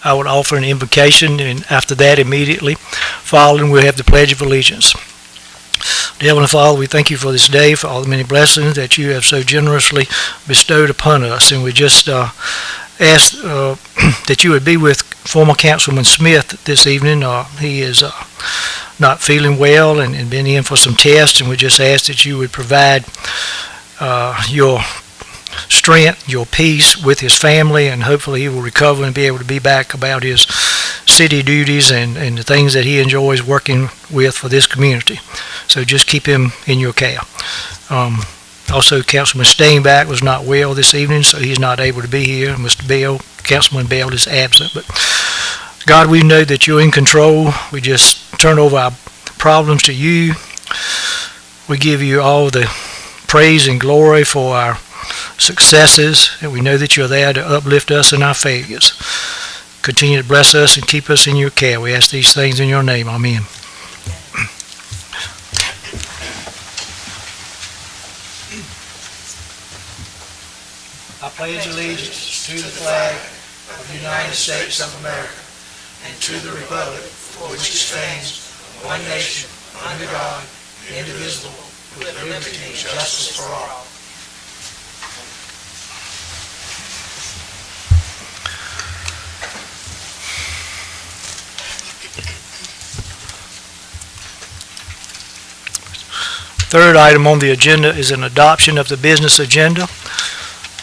I would offer an invocation, and after that, immediately following, we'll have the Pledge of Allegiance. Dear Heavenly Father, we thank you for this day, for all the many blessings that you have so generously bestowed upon us. And we just ask that you would be with former Councilman Smith this evening. He is not feeling well and been in for some tests, and we just ask that you would provide your strength, your peace with his family, and hopefully he will recover and be able to be back about his city duties and the things that he enjoys working with for this community. So just keep him in your care. Also, Councilman Steinbach was not well this evening, so he's not able to be here. Mr. Bell, Councilman Bell, is absent. But God, we know that you're in control. We just turn over our problems to you. We give you all the praise and glory for our successes, and we know that you're there to uplift us in our failures. Continue to bless us and keep us in your care. We ask these things in your name. Amen. I pledge allegiance to the flag of the United States of America and to the republic for which it stands, one nation, under God, indivisible, with liberty and justice for all. Third item on the agenda is an adoption of the business agenda.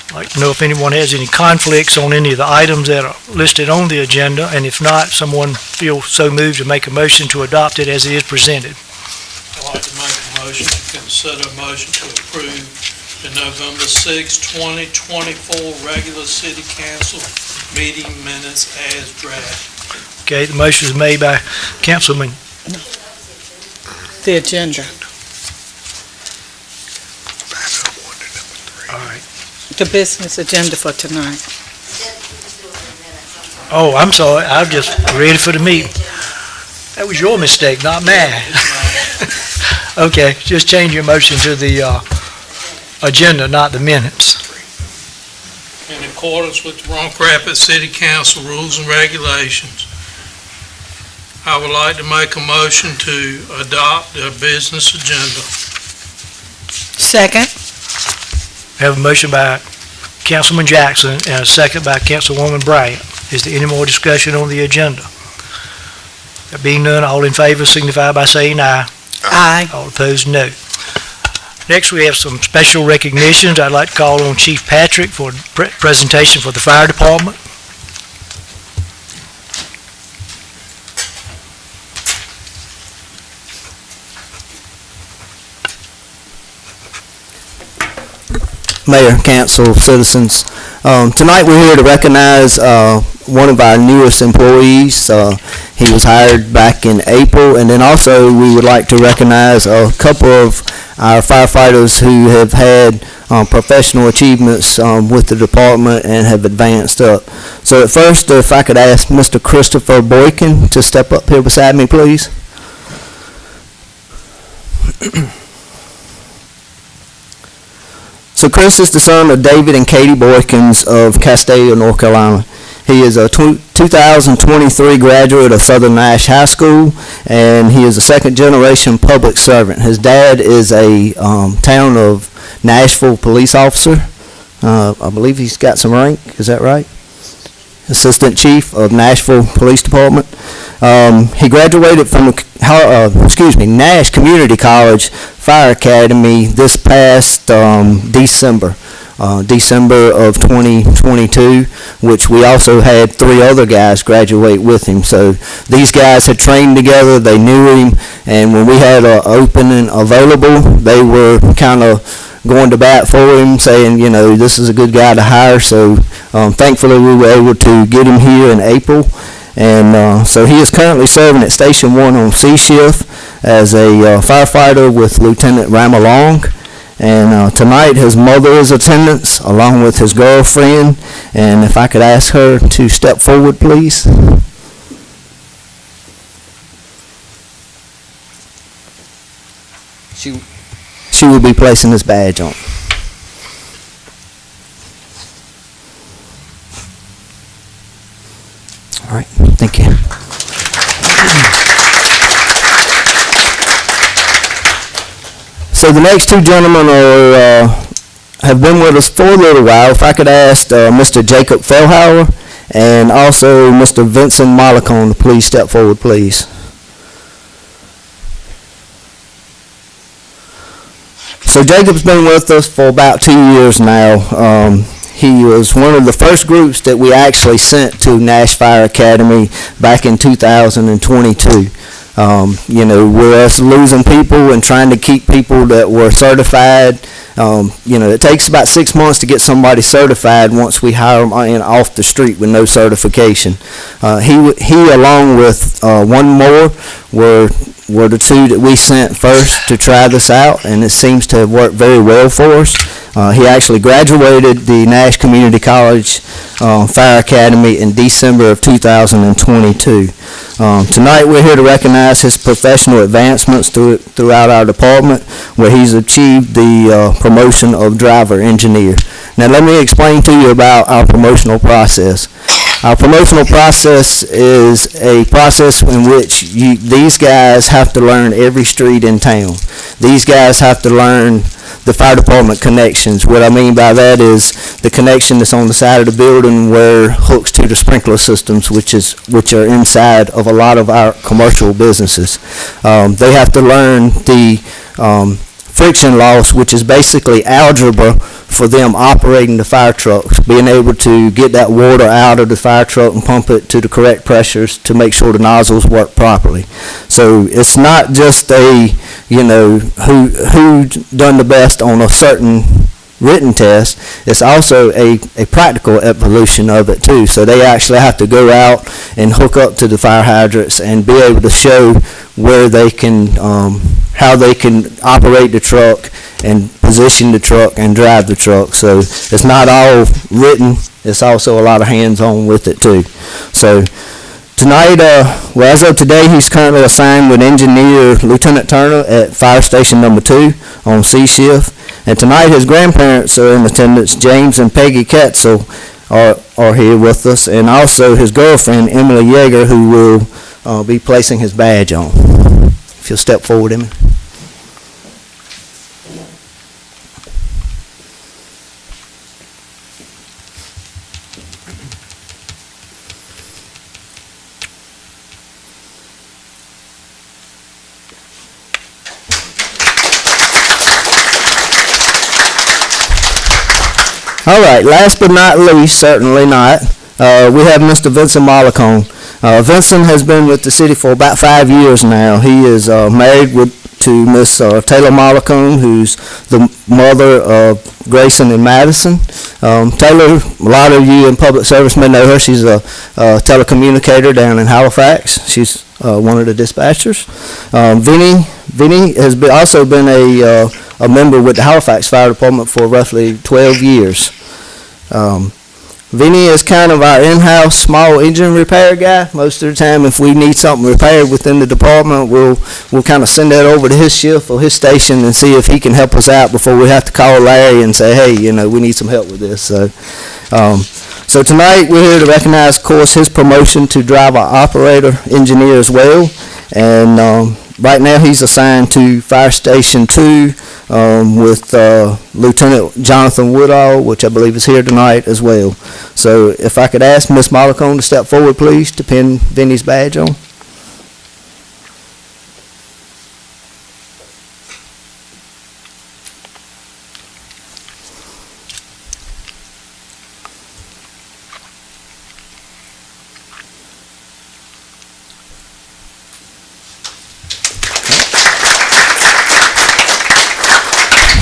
I'd like to know if anyone has any conflicts on any of the items that are listed on the agenda, and if not, someone feels so moved to make a motion to adopt it as it is presented. I'd like to make a motion to consider a motion to approve the November 6, 2024 regular city council meeting minutes as drafted. Okay, the motion is made by Councilman. The agenda, All right. the business agenda for tonight. Oh, I'm sorry. I'm just ready for the meeting. That was your mistake, not mine. Okay, just change your motion to the agenda, not the minutes. In accordance with the Roanoke Rapids City Council rules and regulations, I would like to make a motion to adopt the business agenda. Second. Have a motion by Councilman Jackson and a second by Councilwoman Bryant. Is there any more discussion on the agenda? There being none, all in favor signify by saying aye. Aye. All opposed, no. Next, we have some special recognitions. I'd like to call on Chief Patrick for a presentation for the fire department. Mayor, council, citizens. Tonight we're here to recognize one of our newest employees. He was hired back in April, and then also we would like to recognize a couple of our firefighters who have had professional achievements with the department and have advanced up. So at first, if I could ask Mr. Christopher Boykin to step up here beside me, please. So Chris is the son of David and Katie Boykins of Castalia, North Carolina. He is a 2023 graduate of Southern Nash High School, and he is a second-generation public servant. His dad is a town of Nashville police officer. I believe he's got some rank. Is that right? Assistant Chief of Nashville Police Department. He graduated from the Nash Community College Fire Academy this past December of 2022, which we also had 3 other guys graduate with him. So these guys had trained together, they knew him, and when we had an opening available, they were kind of going to bat for him, saying, you know, this is a good guy to hire. So thankfully we were able to get him here in April. And so he is currently serving at Station 1 on C shift as a firefighter with Lieutenant Ramalong. And tonight his mother is attendance along with his girlfriend. And if I could ask her to step forward, please. She will be placing this badge on. All right, thank you. So the next two gentlemen have been with us for a little while. If I could ask Mr. Jacob Fellhauer and also Mr. Vincent Mollicone to please step forward, please. So Jacob's been with us for about 2 years now. He was one of the first groups that we actually sent to Nash Fire Academy back in 2022. With us losing people and trying to keep people that were certified, it takes about 6 months to get somebody certified once we hire them in off the street with no certification. He along with one more were the two that we sent first to try this out, and it seems to have worked very well for us. He actually graduated the Nash Community College Fire Academy in December of 2022. Tonight we're here to recognize his professional advancements throughout our department, where he's achieved the promotion of driver engineer. Now let me explain to you about our promotional process. Our promotional process is a process in which these guys have to learn every street in town. These guys have to learn the fire department connections. What I mean by that is the connection that's on the side of the building where hooks to the sprinkler systems, which are inside of a lot of our commercial businesses. They have to learn the friction loss, which is basically algebra for them operating the fire trucks, being able to get that water out of the fire truck and pump it to the correct pressures to make sure the nozzles work properly. So it's not just who done the best on a certain written test. It's also a practical evolution of it too. So they actually have to go out and hook up to the fire hydrants and be able to show where they can, how they can operate the truck and position the truck and drive the truck. So it's not all written, it's also a lot of hands-on with it too. So tonight, as of today, he's currently assigned with Engineer Lieutenant Turner at Fire Station Number 2 on C shift. And tonight his grandparents are in attendance. James and Peggy Ketzel are here with us, and also his girlfriend, Emily Yeager, who will be placing his badge on. If you'll step forward, Emily. All right, last but not least, certainly not, we have Mr. Vincent Mollicone. Vincent has been with the city for about 5 years now. He is married to Miss Taylor Mollicone, who's the mother of Grayson and Madison. Taylor, a lot of you in public service may know her. She's a telecommunicator down in Halifax. She's one of the dispatchers. Vinny has also been a member with the Halifax Fire Department for roughly 12 years. Vinny is kind of our in-house small engine repair guy. Most of the time, if we need something repaired within the department, we'll kind of send that over to his shift or his station and see if he can help us out before we have to call Larry and say, hey, we need some help with this. So tonight we're here to recognize, of course, his promotion to driver operator engineer as well. And right now he's assigned to Fire Station 2 with Lieutenant Jonathan Woodall, which I believe is here tonight as well. So if I could ask Ms. Mollicone to step forward, please, to pin Vinny's badge on.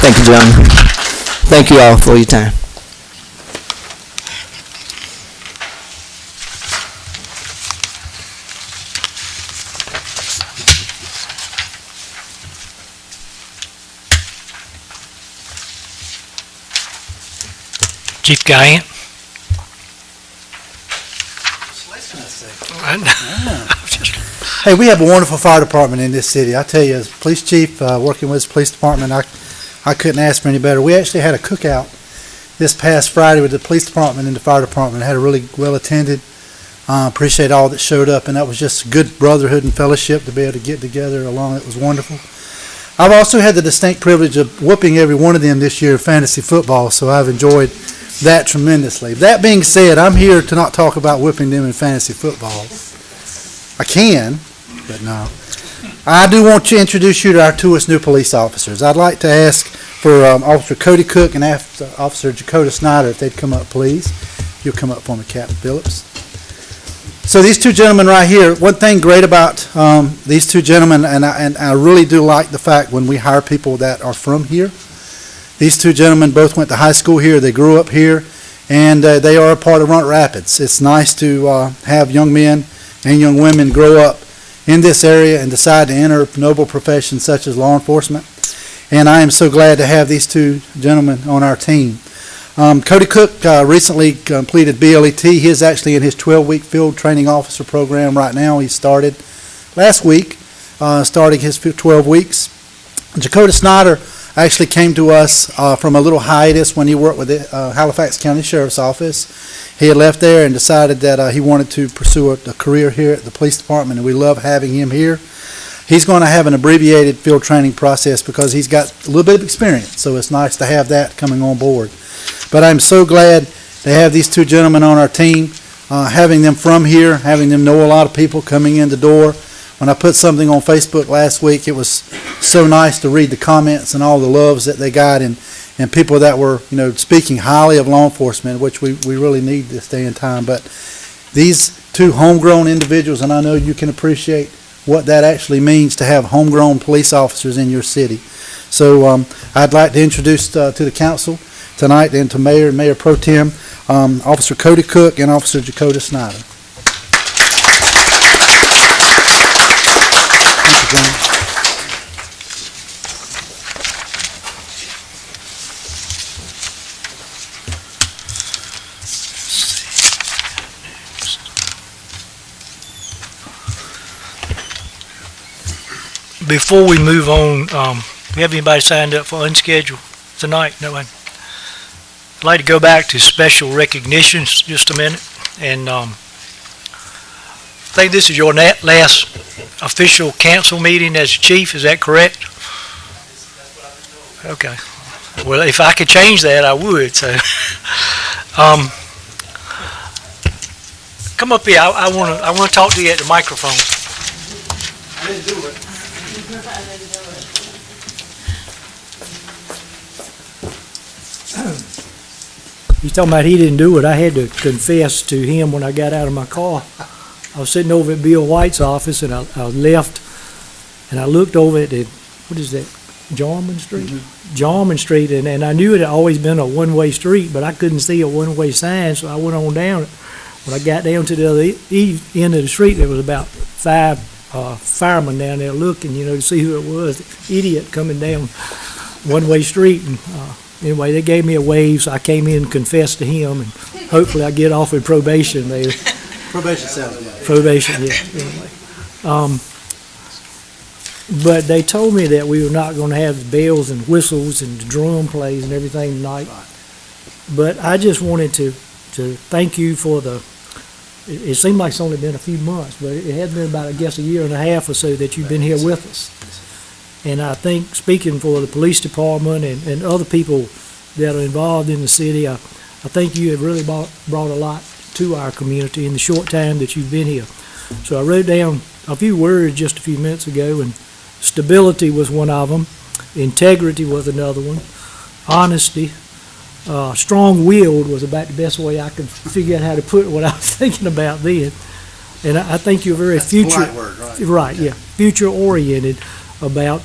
Thank you, gentlemen. Thank you all for your time. Chief Guyan. Hey, we have a wonderful fire department in this city. I tell you, as police chief, working with the police department, I couldn't ask for any better. We actually had a cookout this past Friday with the police department and the fire department. Had a really well attended. Appreciate all that showed up, and that was just good brotherhood and fellowship to be able to get together along. It was wonderful. I've also had the distinct privilege of whooping every one of them this year in fantasy football, so I've enjoyed that tremendously. That being said, I'm here to not talk about whipping them in fantasy football. I can, but no. I do want to introduce you to our two new police officers. I'd like to ask for Officer Cody Cook and Officer Dakota Snyder if they'd come up, please. You'll come up for me, Captain Phillips. So these two gentlemen right here, one thing great about these two gentlemen, and I really do like the fact when we hire people that are from here. These two gentlemen both went to high school here, they grew up here, and they are a part of Roanoke Rapids. It's nice to have young men and young women grow up in this area and decide to enter noble professions such as law enforcement. And I am so glad to have these two gentlemen on our team. Cody Cook recently completed BLET. He is actually in his 12-week field training officer program right now. He started last week, starting his 12 weeks. Dakota Snyder actually came to us from a little hiatus when he worked with the Halifax County Sheriff's Office. He had left there and decided that he wanted to pursue a career here at the police department, and we love having him here. He's going to have an abbreviated field training process because he's got a little bit of experience, so it's nice to have that coming on board. But I'm so glad to have these two gentlemen on our team, having them from here, having them know a lot of people coming in the door. When I put something on Facebook last week, it was so nice to read the comments and all the loves that they got, and people that were, speaking highly of law enforcement, which we really need this day and time. But these two homegrown individuals, and I know you can appreciate what that actually means to have homegrown police officers in your city. So I'd like to introduce to the council tonight and to Mayor and Mayor Pro Tem, Officer Cody Cook and Officer Dakota Snyder. Thank you, John. Before we move on, we have anybody signed up for unscheduled tonight? No one. I'd like to go back to special recognitions just a minute, and I think this is your last official council meeting as chief. Is that correct? Okay. Well, if I could change that, I would. So, come up here. I want to talk to you at the microphone. I didn't do it. He's talking about he didn't do it. I had to confess to him when I got out of my car. I was sitting over at Bill White's office, and I left, and I looked over at the, what is that, Jarman Street? Mm-hmm. Jarman Street, and I knew it had always been a one-way street, but I couldn't see a one-way sign, so I went on down it. When I got down to the other end of the street, there was about 5 firemen down there looking, to see who it was. The idiot coming down one-way street, and anyway, they gave me a wave, so I came in and confessed to him, and hopefully I get off with probation there. Probation sounds good. Probation, yeah. Anyway, but they told me that we were not going to have the bells and whistles and the drum plays and everything tonight. But I just wanted to thank you for the. It seemed like it's only been a few months, but it has been about, I guess, a year and a half or so that you've been here with us. And I think, speaking for the police department and other people that are involved in the city, I think you have really brought a lot to our community in the short time that you've been here. So I wrote down a few words just a few minutes ago, and stability was one of them, integrity was another one, honesty, strong-willed was about the best way I could figure out how to put what I was thinking about then. And I think you're very future, word, right? Right, yeah, future-oriented about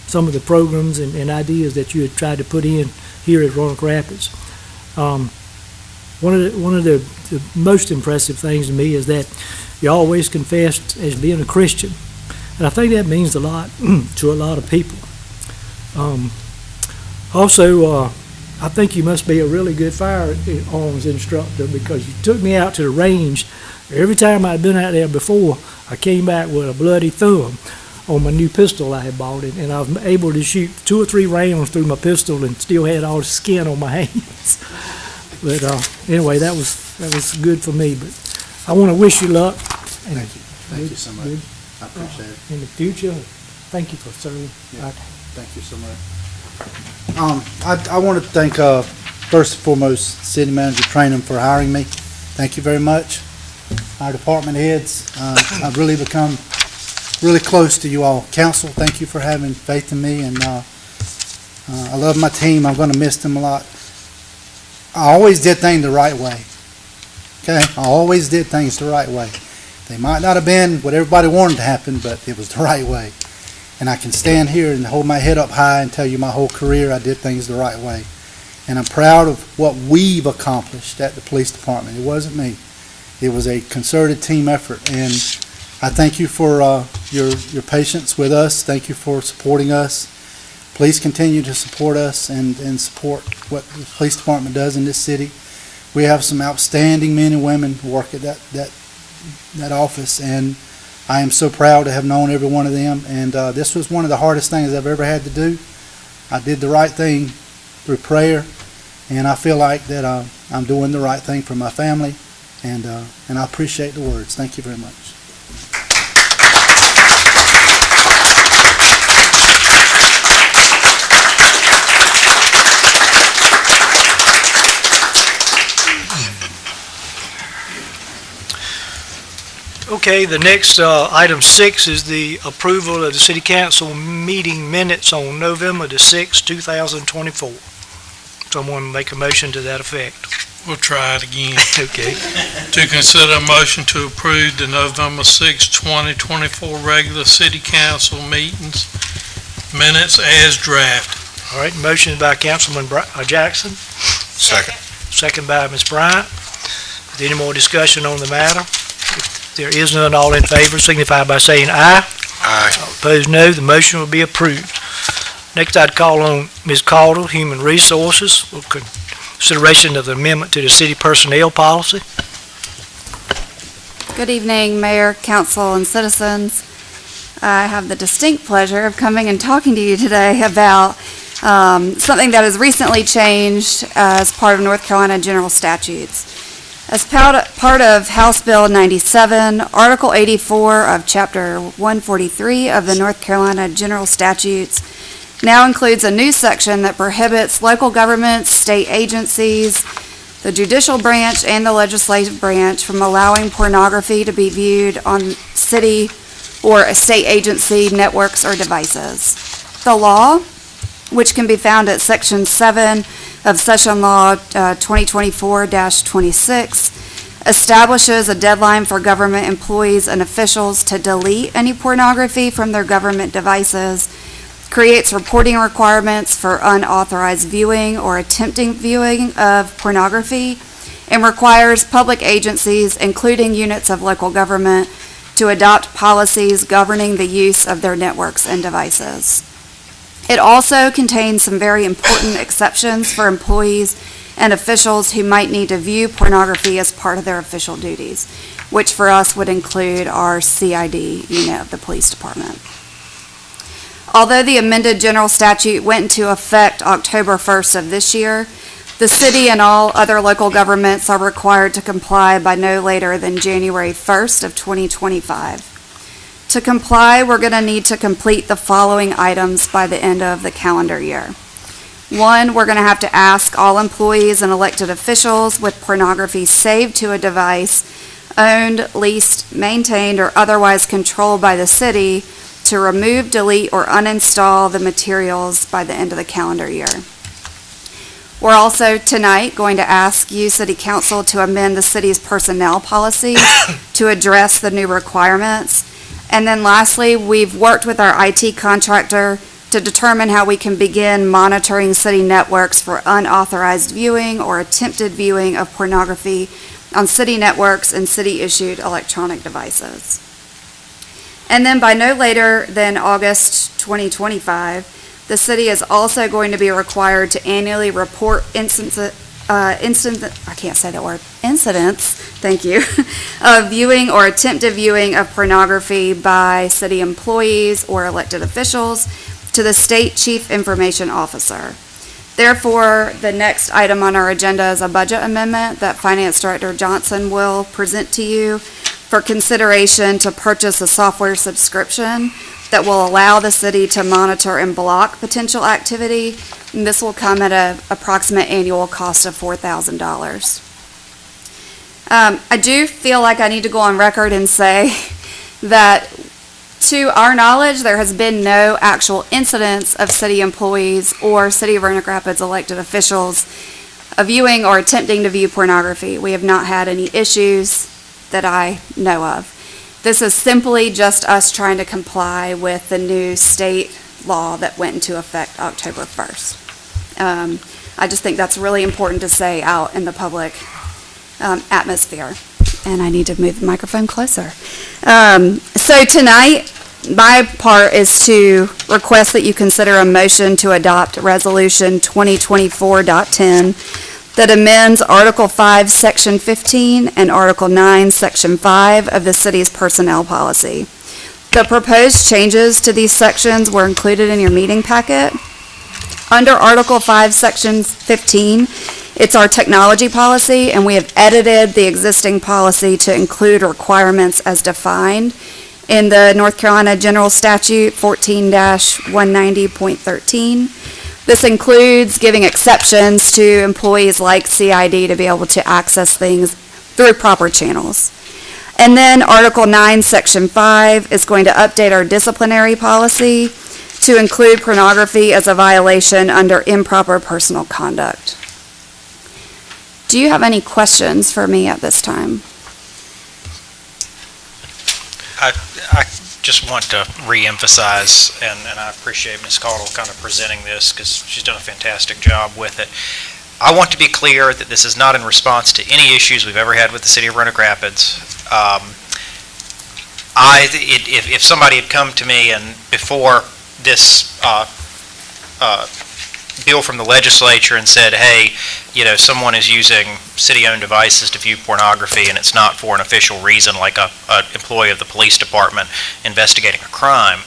some of the programs and ideas that you had tried to put in here at Roanoke Rapids. One of the most impressive things to me is that you always confessed as being a Christian, and I think that means a lot to a lot of people. Also, I think you must be a really good firearms instructor, because you took me out to the range. Every time I'd been out there before, I came back with a bloody thumb on my new pistol I had bought, and I was able to shoot 2 or 3 rounds through my pistol and still had all the skin on my hands. But anyway, that was good for me. But I want to wish you luck Thank you so much. I appreciate it. in the future. Thank you for serving. Yeah. Thank you so much. I want to thank, first and foremost, City Manager Trainum for hiring me. Thank you very much. Our department heads, I've really become really close to you all. Council, thank you for having faith in me, and I love my team. I'm going to miss them a lot. I always did things the right way. Okay? I always did things the right way. They might not have been what everybody wanted to happen, but it was the right way. And I can stand here and hold my head up high and tell you my whole career I did things the right way. And I'm proud of what we've accomplished at the police department. It wasn't me. It was a concerted team effort. And I thank you for your patience with us. Thank you for supporting us. Please continue to support us and support what the police department does in this city. We have some outstanding men and women who work at that office, and I am so proud to have known every one of them. And this was one of the hardest things I've ever had to do. I did the right thing through prayer, and I feel like that I'm doing the right thing for my family, and I appreciate the words. Thank you very much. Okay, the next, item 6 is the approval of the city council meeting minutes on November the 6th, 2024. Someone make a motion to that effect. We'll try it again. Okay. To consider a motion to approve the November 6, 2024 regular city council meetings minutes as drafted. All right, motion by Councilman Jackson, Second. second by Ms. Bryant. Is there any more discussion on the matter? If there is none, all in favor signify by saying aye. Aye. Opposed, no. The motion will be approved. Next, I'd call on Ms. Caudle, Human Resources, for consideration of the amendment to the city personnel policy. Good evening, Mayor, Council, and citizens. I have the distinct pleasure of coming and talking to you today about something that has recently changed as part of North Carolina General Statutes. As part of House Bill 97, Article 84 of Chapter 143 of the North Carolina General Statutes now includes a new section that prohibits local governments, state agencies, the judicial branch, and the legislative branch from allowing pornography to be viewed on city or a state agency networks or devices. The law, which can be found at Section 7 of Session Law 2024-26, establishes a deadline for government employees and officials to delete any pornography from their government devices, creates reporting requirements for unauthorized viewing or attempting viewing of pornography, and requires public agencies, including units of local government, to adopt policies governing the use of their networks and devices. It also contains some very important exceptions for employees and officials who might need to view pornography as part of their official duties, which for us would include our CID unit of the police department. Although the amended general statute went into effect October 1st of this year, the city and all other local governments are required to comply by no later than January 1st of 2025. To comply, we're going to need to complete the following items by the end of the calendar year. 1, we're going to have to ask all employees and elected officials with pornography saved to a device owned, leased, maintained, or otherwise controlled by the city to remove, delete, or uninstall the materials by the end of the calendar year. We're also tonight going to ask you, City Council, to amend the city's personnel policy to address the new requirements. And then lastly, we've worked with our IT contractor to determine how we can begin monitoring city networks for unauthorized viewing or attempted viewing of pornography on city networks and city-issued electronic devices. And then by no later than August 2025, the city is also going to be required to annually report incidents, thank you, of viewing or attempted viewing of pornography by city employees or elected officials to the State Chief Information Officer. Therefore, the next item on our agenda is a budget amendment that Finance Director Johnson will present to you for consideration to purchase a software subscription that will allow the city to monitor and block potential activity. And this will come at an approximate annual cost of $4,000. I do feel like I need to go on record and say that, to our knowledge, there has been no actual incidents of city employees or City of Roanoke Rapids elected officials viewing or attempting to view pornography. We have not had any issues that I know of. This is simply just us trying to comply with the new state law that went into effect October 1st. I just think that's really important to say out in the public atmosphere. And I need to move the microphone closer. So tonight, my part is to request that you consider a motion to adopt Resolution 2024.10 that amends Article 5, Section 15 and Article 9, Section 5 of the city's personnel policy. The proposed changes to these sections were included in your meeting packet. Under Article 5, Section 15, it's our technology policy, and we have edited the existing policy to include requirements as defined in the North Carolina General Statute 14-190.13. This includes giving exceptions to employees like CID to be able to access things through proper channels. And then Article 9, Section 5 is going to update our disciplinary policy to include pornography as a violation under improper personal conduct. Do you have any questions for me at this time? I just want to reemphasize, and I appreciate Ms. Caudle kind of presenting this because she's done a fantastic job with it. I want to be clear that this is not in response to any issues we've ever had with the City of Roanoke Rapids. If somebody had come to me and before this bill from the legislature and said, hey, someone is using city-owned devices to view pornography and it's not for an official reason like an employee of the police department investigating a crime,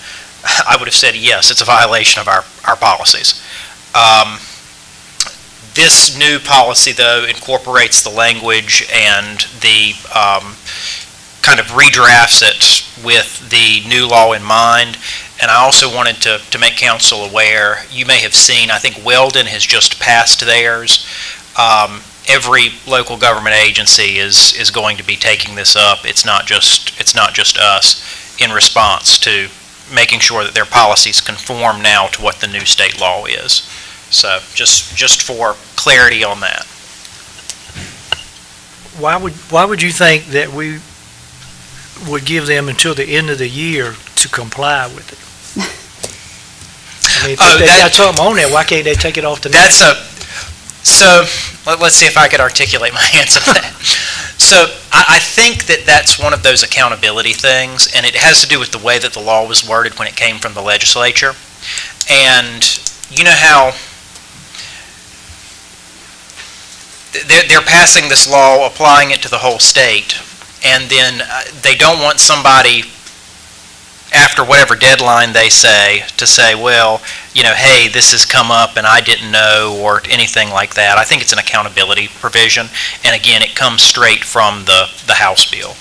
I would have said, yes, it's a violation of our policies. This new policy, though, incorporates the language and the kind of redrafts it with the new law in mind. And I also wanted to make council aware, you may have seen, I think Weldon has just passed theirs. Every local government agency is going to be taking this up. It's not just us in response to making sure that their policies conform now to what the new state law is. So just for clarity on that. Why would you think that we would give them until the end of the year to comply with it? I mean, if they got something on there, why can't they take it off the net? So let's see if I could articulate my answer to that. So I think that's one of those accountability things, and it has to do with the way that the law was worded when it came from the legislature. And you know how they're passing this law, applying it to the whole state, and then they don't want somebody after whatever deadline they say to say, well, hey, this has come up and I didn't know, or anything like that. I think it's an accountability provision, and again, it comes straight from the House bill.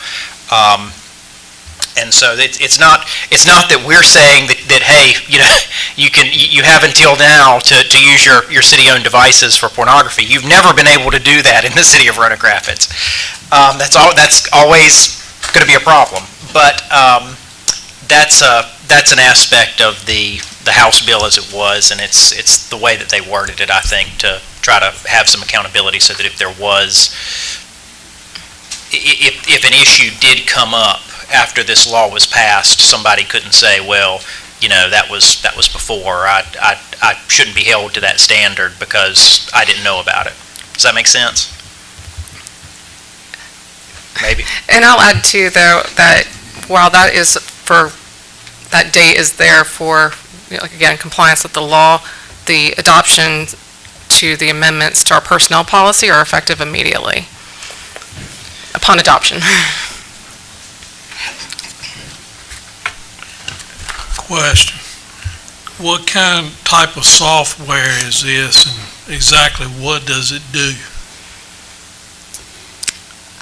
And so it's not that we're saying that hey, you have until now to use your city-owned devices for pornography. You've never been able to do that in the city of Roanoke Rapids. That's always going to be a problem. But that's an aspect of the House bill as it was, and it's the way that they worded it, I think, to try to have some accountability so that if there was, if an issue did come up after this law was passed, somebody couldn't say, well, that was before. I shouldn't be held to that standard because I didn't know about it. Does that make sense? Maybe. And I'll add too, though, that while that date is there for, again, compliance with the law, the adoption to the amendments to our personnel policy are effective immediately upon adoption. Question. What type of software is this, and exactly what does it do?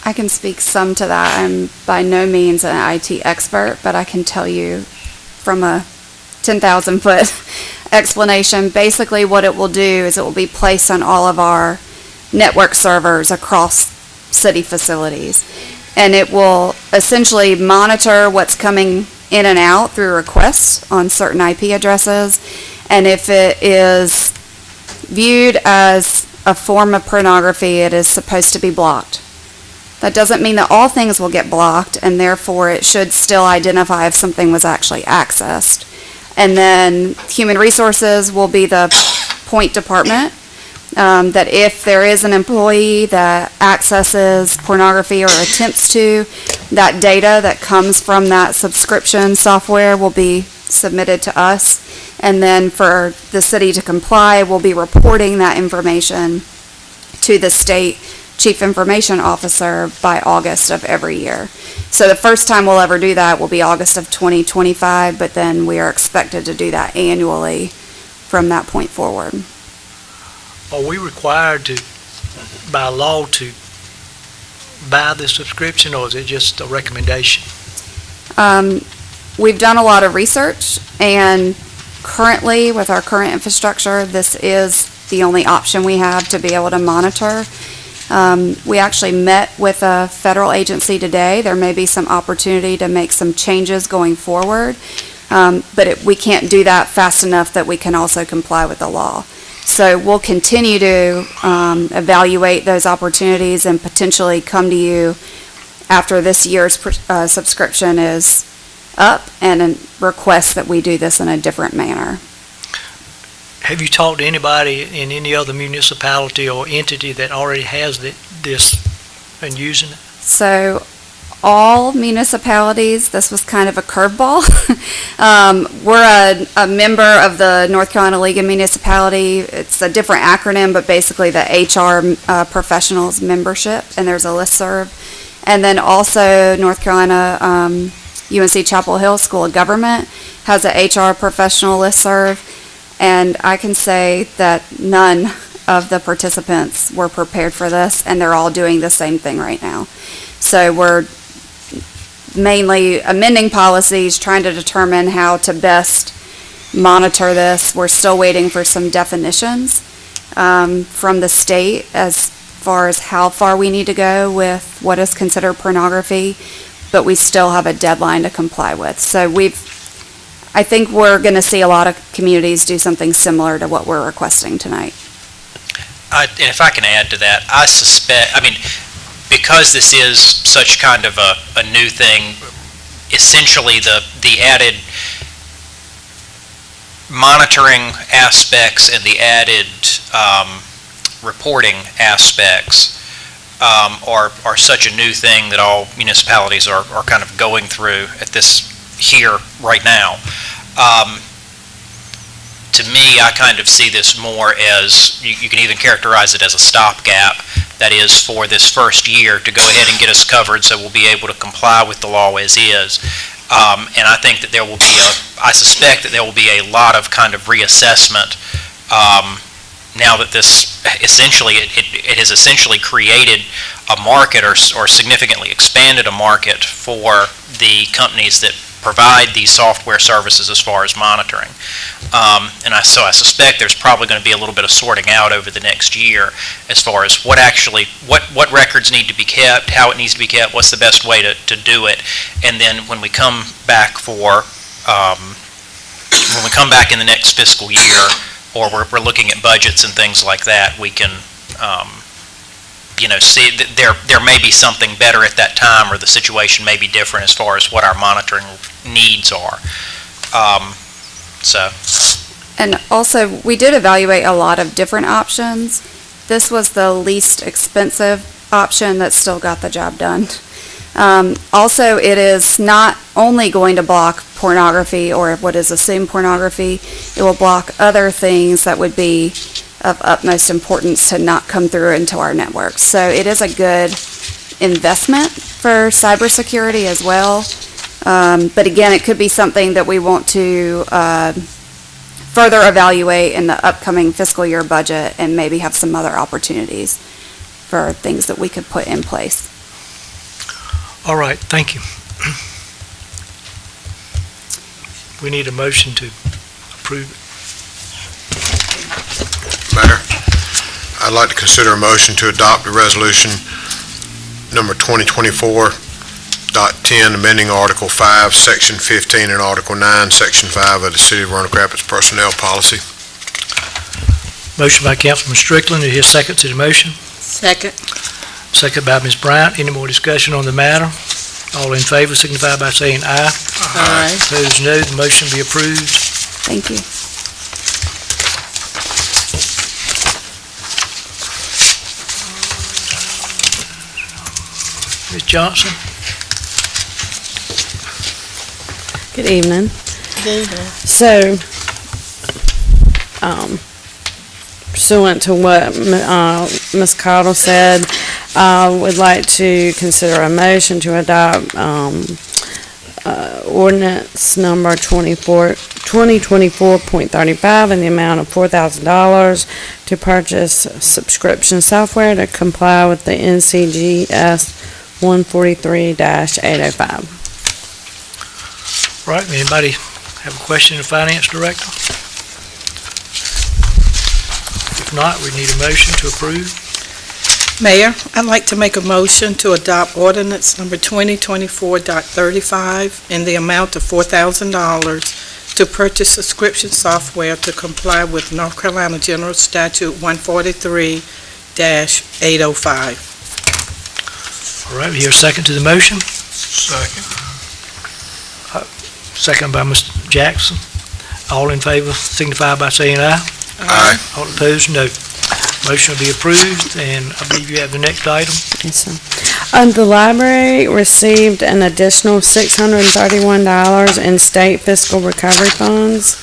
I can speak some to that. I'm by no means an IT expert, but I can tell you from a 10,000-foot explanation, basically what it will do is it will be placed on all of our network servers across city facilities. And it will essentially monitor what's coming in and out through requests on certain IP addresses. And if it is viewed as a form of pornography, it is supposed to be blocked. That doesn't mean that all things will get blocked, and therefore it should still identify if something was actually accessed. And then Human Resources will be the point department, that if there is an employee that accesses pornography or attempts to, that data that comes from that subscription software will be submitted to us. And then for the city to comply, we'll be reporting that information to the state Chief Information Officer by August of every year. So the first time we'll ever do that will be August of 2025, but then we are expected to do that annually from that point forward. Are we required to, by law, to buy the subscription, or is it just a recommendation? We've done a lot of research, and currently, with our current infrastructure, this is the only option we have to be able to monitor. We actually met with a federal agency today. There may be some opportunity to make some changes going forward, but we can't do that fast enough that we can also comply with the law. So we'll continue to evaluate those opportunities and potentially come to you after this year's subscription is up and request that we do this in a different manner. Have you talked to anybody in any other municipality or entity that already has this and using it? So all municipalities, this was kind of a curveball. We're a member of the North Carolina League of Municipality. It's a different acronym, but basically the HR professionals membership, and there's a listserv. And then also North Carolina UNC Chapel Hill School of Government has a HR professional listserv. And I can say that none of the participants were prepared for this, and they're all doing the same thing right now. So we're mainly amending policies, trying to determine how to best monitor this. We're still waiting for some definitions from the state as far as how far we need to go with what is considered pornography, but we still have a deadline to comply with. So I think we're going to see a lot of communities do something similar to what we're requesting tonight. And if I can add to that, I suspect, because this is such kind of a new thing, essentially the added monitoring aspects and the added reporting aspects are such a new thing that all municipalities are kind of going through at this here right now. To me, I kind of see this more as, you can even characterize it as a stopgap, that is for this first year to go ahead and get us covered so we'll be able to comply with the law as is. And I think that I suspect that there will be a lot of kind of reassessment now that this essentially, it has essentially created a market or significantly expanded a market for the companies that provide these software services as far as monitoring. So I suspect there's probably going to be a little bit of sorting out over the next year as far as what records need to be kept, how it needs to be kept, what's the best way to do it. And then when we come back in the next fiscal year, or we're looking at budgets and things like that, we can see that there may be something better at that time, or the situation may be different as far as what our monitoring needs are. And also, we did evaluate a lot of different options. This was the least expensive option that still got the job done. Also, it is not only going to block pornography or what is assumed pornography, it will block other things that would be of utmost importance to not come through into our network. So it is a good investment for cybersecurity as well. But again, it could be something that we want to further evaluate in the upcoming fiscal year budget and maybe have some other opportunities for things that we could put in place. All right, thank you. We need a motion to approve it. Mayor, I'd like to consider a motion to adopt a resolution number 2024.10, amending Article 5, Section 15, and Article 9, Section 5 of the City of Roanoke Rapids Personnel Policy. Motion by Councilman Strickland. Do you hear a second to the motion? Second. Second by Ms. Bryant. Any more discussion on the matter? All in favor signify by saying aye. Aye. Opposed, no. The motion be approved. Thank you. Ms. Johnson? Good evening. So, pursuant to what Ms. Cottle said, would like to consider a motion to adopt ordinance number 2024.35 in the amount of $4,000 to purchase subscription software to comply with the NCGS 143-805. Right, anybody have a question of the Finance Director? If not, we need a motion to approve. Mayor, I'd like to make a motion to adopt ordinance number 2024.35 in the amount of $4,000 to purchase subscription software to comply with North Carolina General Statute 143-805. All right, we hear a second to the motion. Second. Second by Mr. Jackson. All in favor signify by saying aye. Aye. All opposed, no. Motion will be approved, and I believe you have the next item. Yes, sir. The library received an additional $631 in state fiscal recovery funds.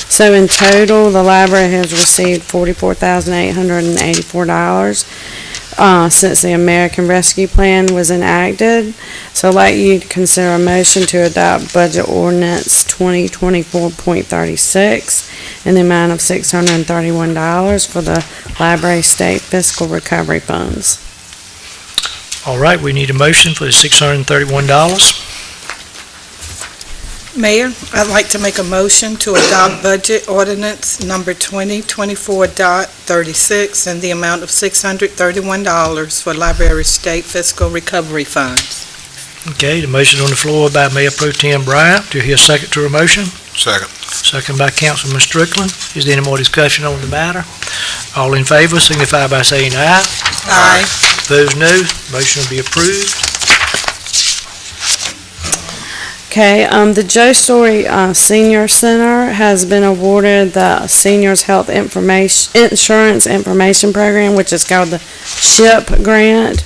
So in total, the library has received $44,884 since the American Rescue Plan was enacted. So I'd like you to consider a motion to adopt Budget Ordinance 2024.36 in the amount of $631 for the library state fiscal recovery funds. All right, we need a motion for the $631. Mayor, I'd like to make a motion to adopt budget ordinance number 2024.36 in the amount of $631 for library state fiscal recovery funds. Okay, the motion on the floor by Mayor Pro Tem Bryant. Do you hear a second to her motion? Second. Second by Councilman Strickland. Is there any more discussion on the matter? All in favor signify by saying aye. Aye. Opposed, no. Motion will be approved. Okay, the Joe Story Senior Center has been awarded the Seniors Health Insurance Information Program, which is called the SHIP grant.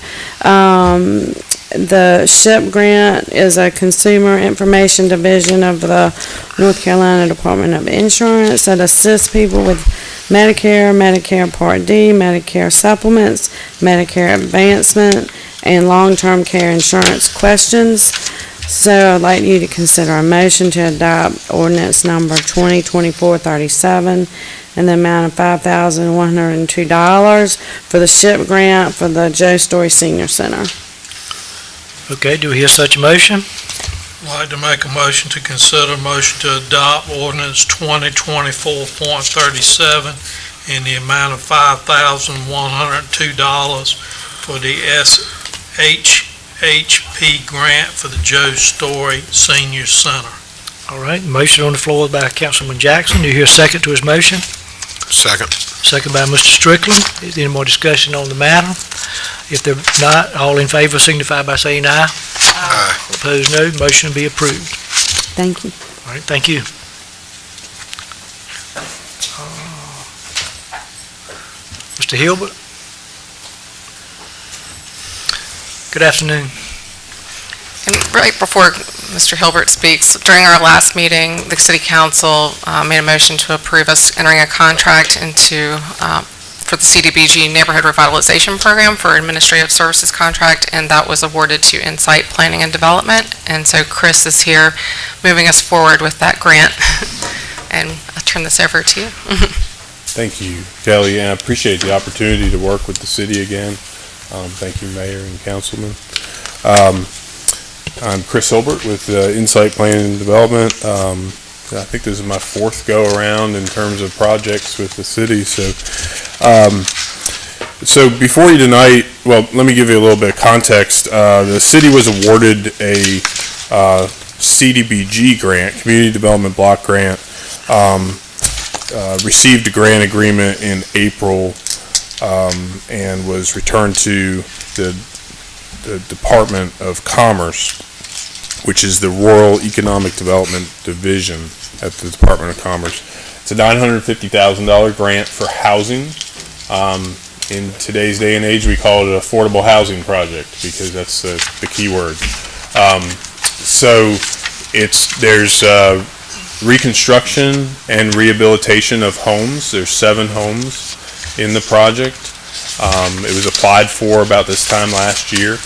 The SHIP grant is a consumer information division of the North Carolina Department of Insurance that assists people with Medicare, Medicare Part D, Medicare supplements, Medicare advancement, and long-term care insurance questions. So I'd like you to consider a motion to adopt ordinance number 2024-37 in the amount of $5,102 for the SHIP grant for the Joe Story Senior Center. Okay, do we hear such a motion? I'd like to make a motion to consider a motion to adopt ordinance 2024.37 in the amount of $5,102 for the SHP grant for the Joe Story Senior Center. All right, motion on the floor by Councilman Jackson. Do you hear a second to his motion? Second. Second by Mr. Strickland. Is there any more discussion on the matter? If there not, all in favor signify by saying aye. Aye. Opposed, no. Motion will be approved. Thank you. All right, thank you. Mr. Hilbert? Good afternoon. And right before Mr. Hilbert speaks, during our last meeting, the City Council made a motion to approve us entering a contract into, for the CDBG Neighborhood Revitalization Program for Administrative Services contract, and that was awarded to Insight Planning and Development. And so Chris is here moving us forward with that grant. And I'll turn this over to you. Thank you, Kelly, and I appreciate the opportunity to work with the city again. Thank you, Mayor and Councilman. I'm Chris Hilbert with Insight Planning and Development. I think this is my fourth go-around in terms of projects with the city. So before you tonight, well, let me give you a little bit of context. The city was awarded a CDBG grant, Community Development Block Grant, received a grant agreement in April and was returned to the Department of Commerce, which is the Rural Economic Development Division at the Department of Commerce. It's a $950,000 grant for housing. In today's day and age, we call it an affordable housing project because that's the key word. So there's reconstruction and rehabilitation of homes. There's 7 homes in the project. It was applied for about this time last year,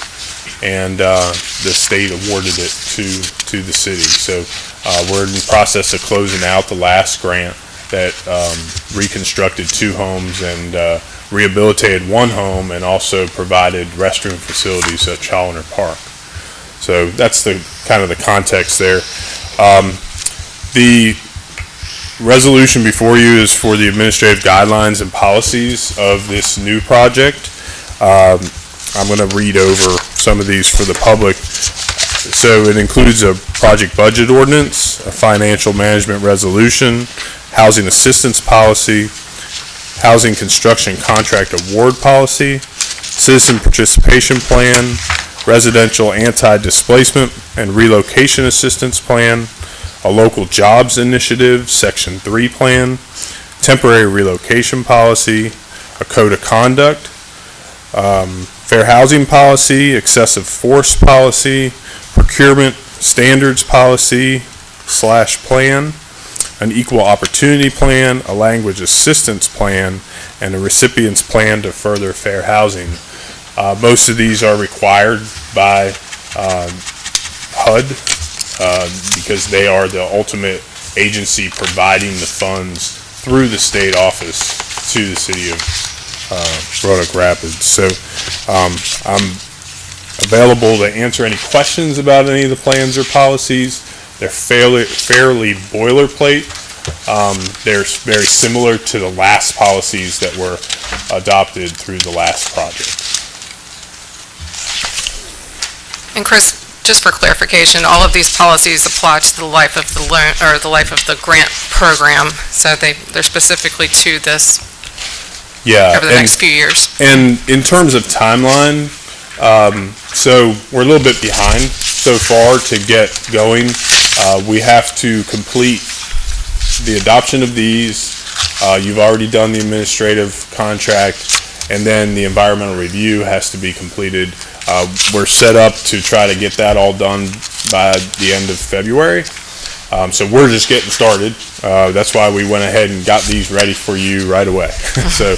and the state awarded it to the city. So we're in the process of closing out the last grant that reconstructed 2 homes and rehabilitated 1 home and also provided restroom facilities at Challoner Park. So that's the kind of the context there. The resolution before you is for the administrative guidelines and policies of this new project. I'm going to read over some of these for the public. So it includes a project budget ordinance, a financial management resolution, housing assistance policy, housing construction contract award policy, citizen participation plan, residential anti-displacement and relocation assistance plan, a local jobs initiative, section 3 plan, temporary relocation policy, a code of conduct, fair housing policy, excessive force policy, procurement standards policy / plan, an equal opportunity plan, a language assistance plan, and a recipient's plan to further fair housing. Most of these are required by HUD because they are the ultimate agency providing the funds through the state office to the city of Roanoke Rapids. So I'm available to answer any questions about any of the plans or policies. They're fairly boilerplate. They're very similar to the last policies that were adopted through the last project. And Chris, just for clarification, all of these policies apply to the life of the loan, or the life of the grant program, so they're specifically to this over the next few years. And in terms of timeline, so we're a little bit behind so far to get going. We have to complete the adoption of these. You've already done the administrative contract, and then the environmental review has to be completed. We're set up to try to get that all done by the end of February. So we're just getting started. That's why we went ahead and got these ready for you right away. So,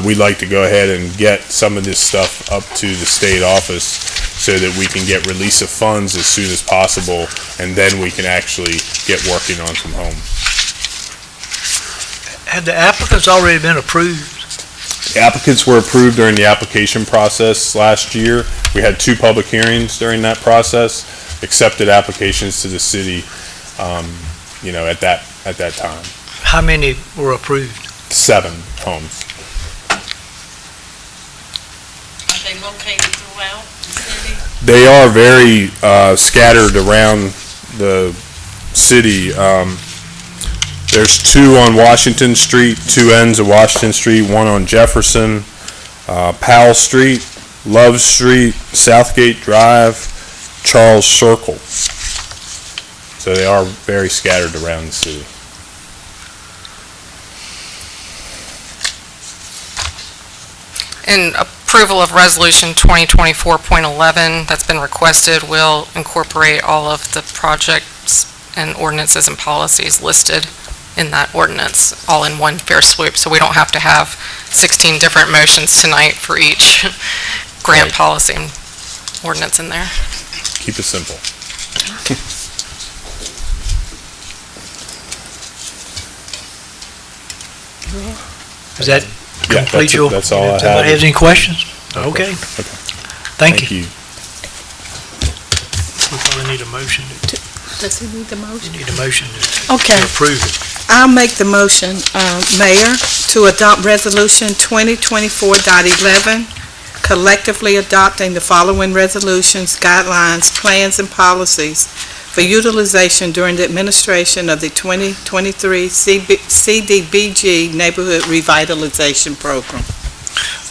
we'd like to go ahead and get some of this stuff up to the state office so that we can get release of funds as soon as possible, and then we can actually get working on some homes. Had the applicants already been approved? The applicants were approved during the application process last year. We had 2 public hearings during that process, accepted applications to the city, at that time. How many were approved? 7 homes. Are they located throughout the city? They are very scattered around the city. There's 2 on Washington Street, 2 ends of Washington Street, 1 on Jefferson, Powell Street, Love Street, Southgate Drive, Charles Circle. So they are very scattered around the city. And approval of resolution 2024.11 that's been requested will incorporate all of the projects and ordinances and policies listed in that ordinance, all in one fair swoop, so we don't have to have 16 different motions tonight for each grant policy and ordinance in there. Keep it simple. Does that Yeah, complete your? that's all I have. Somebody has any questions? Okay. Thank you. you. We probably need a motion. Does he need the motion? We need a motion to Okay. approve it. I'll make the motion, Mayor, to adopt Resolution 2024.11, collectively adopting the following resolutions, guidelines, plans, and policies for utilization during the administration of the 2023 CDBG Neighborhood Revitalization Program.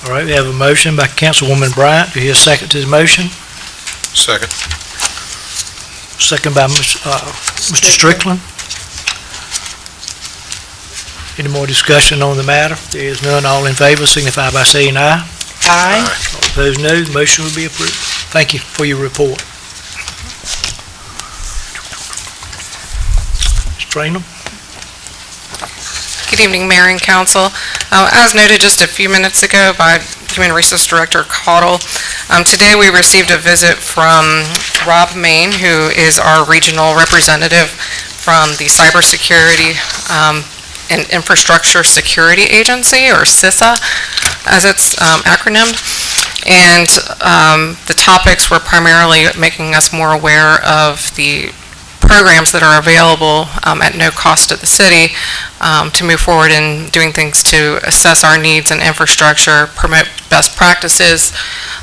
All right, we have a motion by Councilwoman Bryant. Do you hear a second to the motion? Second. Second by Mr. Strickland. Any more discussion on the matter? There is none. All in favor signify by saying aye. Aye. All opposed, no. The motion will be approved. Thank you for your report. Ms. Trainum? Good evening, Mayor and Council. As noted just a few minutes ago by Human Resource Director Caudle, today we received a visit from Rob Main, who is our regional representative from the Cybersecurity and Infrastructure Security Agency, or CISA, as it's acronymed. And the topics were primarily making us more aware of the programs that are available at no cost to the city to move forward in doing things to assess our needs and infrastructure, promote best practices,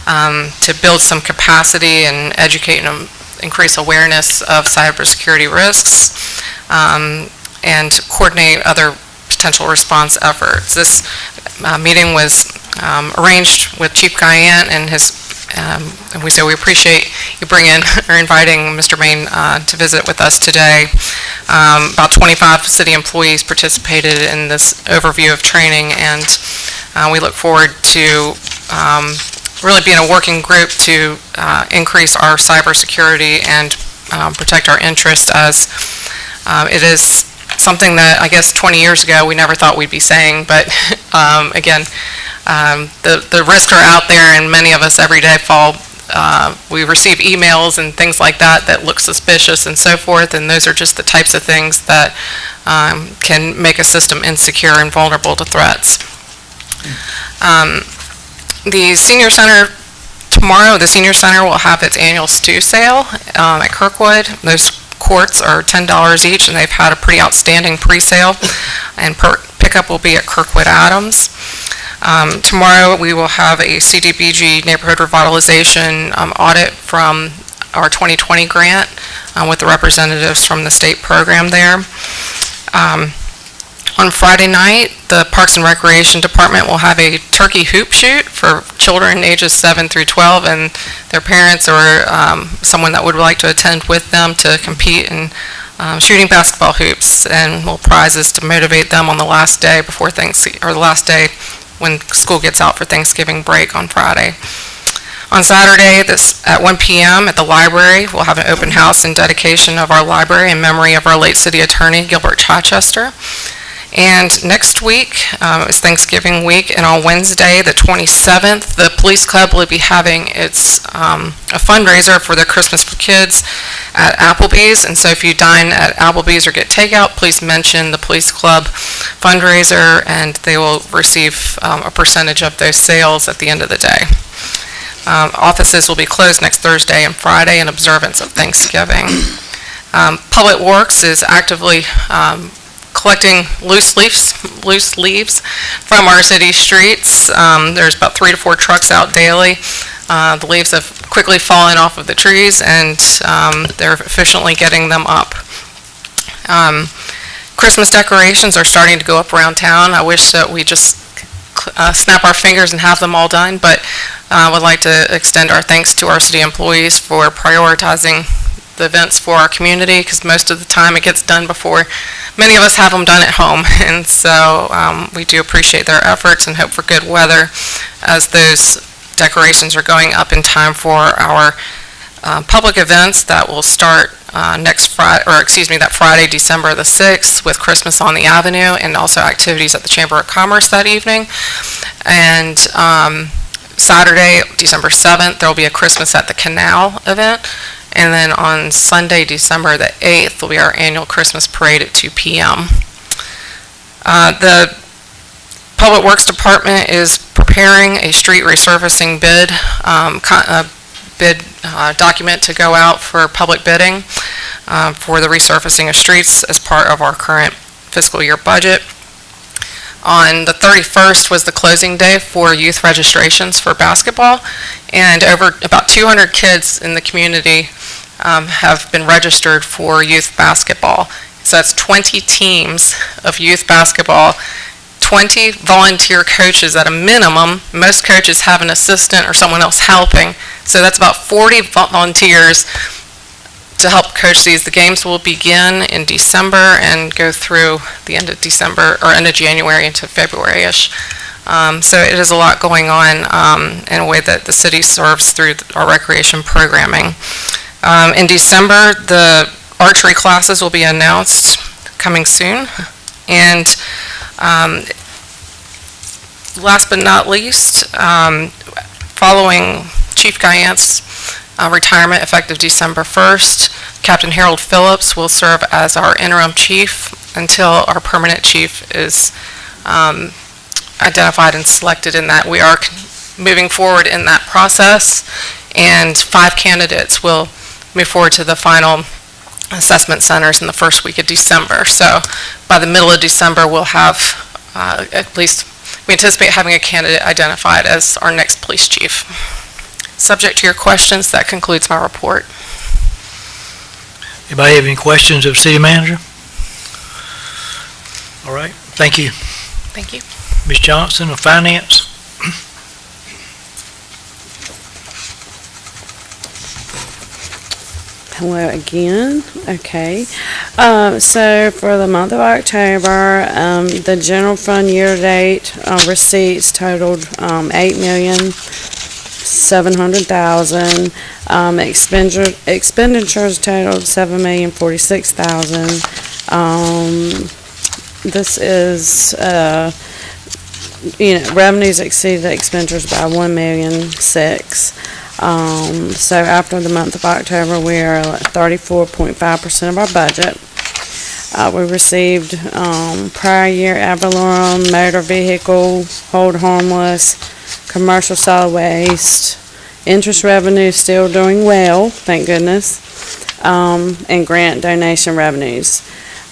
to build some capacity and educate and increase awareness of cybersecurity risks, and coordinate other potential response efforts. This meeting was arranged with Chief Guyan and his and we appreciate you inviting Mr. Main to visit with us today. About 25 city employees participated in this overview of training, and we look forward to really being a working group to increase our cybersecurity and protect our interests, as it is something that I guess 20 years ago we never thought we'd be saying, but again, the risks are out there, and many of us every day we receive emails and things like that look suspicious and so forth, and those are just the types of things that can make a system insecure and vulnerable to threats. The Senior Center, tomorrow, the Senior Center will have its annual stew sale at Kirkwood. Those quarts are $10 each, and they've had a pretty outstanding pre-sale, and pickup will be at Kirkwood Adams. Tomorrow, we will have a CDBG Neighborhood Revitalization audit from our 2020 grant with the representatives from the state program there. On Friday night, the Parks and Recreation Department will have a turkey hoop shoot for children ages 7 through 12 and their parents, or someone that would like to attend with them, to compete in shooting basketball hoops, and little prizes to motivate them on the last day before the last day when school gets out for Thanksgiving break on Friday. On Saturday, at 1 p.m. at the library, we'll have an open house and dedication of our library in memory of our late city attorney, Gilbert Chichester. And next week is Thanksgiving week, and on Wednesday, the 27th, the Police Club will be having its a fundraiser for the Christmas for Kids at Applebee's. And so if you dine at Applebee's or get takeout, please mention the Police Club fundraiser, and they will receive a percentage of those sales at the end of the day. Offices will be closed next Thursday and Friday in observance of Thanksgiving. Public Works is actively collecting loose leaves from our city streets. There's about 3 to 4 trucks out daily. The leaves have quickly fallen off of the trees, and they're efficiently getting them up. Christmas decorations are starting to go up around town. I wish that we just snap our fingers and have them all done, but would like to extend our thanks to our city employees for prioritizing the events for our community, because most of the time it gets done before many of us have them done at home. And so we do appreciate their efforts and hope for good weather as those decorations are going up in time for our public events that will start that Friday, December the 6th, with Christmas on the Avenue, and also activities at the Chamber of Commerce that evening. And Saturday, December 7th, there will be a Christmas at the Canal event. And then on Sunday, December the 8th, will be our annual Christmas parade at 2 p.m. The Public Works Department is preparing a street resurfacing bid document to go out for public bidding for the resurfacing of streets as part of our current fiscal year budget. On the 31st was the closing day for youth registrations for basketball, and about 200 kids in the community have been registered for youth basketball. So that's 20 teams of youth basketball, 20 volunteer coaches at a minimum. Most coaches have an assistant or someone else helping, so that's about 40 volunteers to help coach these. The games will begin in December and go through the end of December, or end of January into February-ish. So it is a lot going on in a way that the city serves through our recreation programming. In December, the archery classes will be announced coming soon. And last but not least, following Chief Guyant's retirement effective December 1st, Captain Harold Phillips will serve as our interim chief until our permanent chief is identified and selected. In that, we are moving forward in that process, and 5 candidates will move forward to the final assessment centers in the first week of December. So by the middle of December, we'll have at least, we anticipate having a candidate identified as our next police chief. Subject to your questions, that concludes my report. Anybody have any questions of city manager? All right, thank you. Thank you. Ms. Johnson of Finance? Hello again. Okay. So for the month of October, the general fund year-to-date receipts totaled $8,700,000. Expenditures totaled $7,046,000. This is, revenues exceeded expenditures by $1,006,000. So after the month of October, we are at 34.5% of our budget. We received prior year ad valorem, motor vehicle, hold harmless, commercial solid waste, interest revenue still doing well, thank goodness, and grant donation revenues.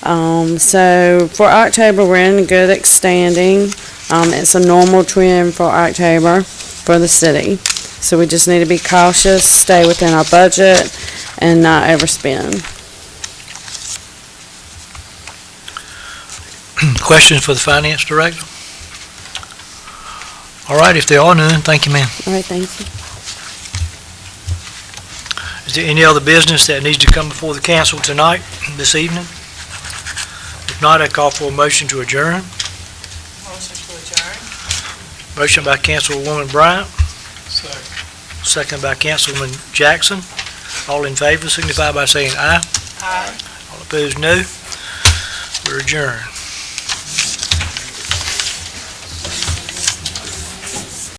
So for October, we're in good standing. It's a normal trend for October for the city. So we just need to be cautious, stay within our budget, and not overspend. Questions for the finance director? All right, if there are none, thank you, ma'am. All right, thank you. Is there any other business that needs to come before the council tonight, this evening? If not, I call for a motion to adjourn. Motion to adjourn. Motion by Councilwoman Bryant, Second. second by Councilman Jackson. All in favor signify by saying aye. Aye. All opposed, no. We're adjourned.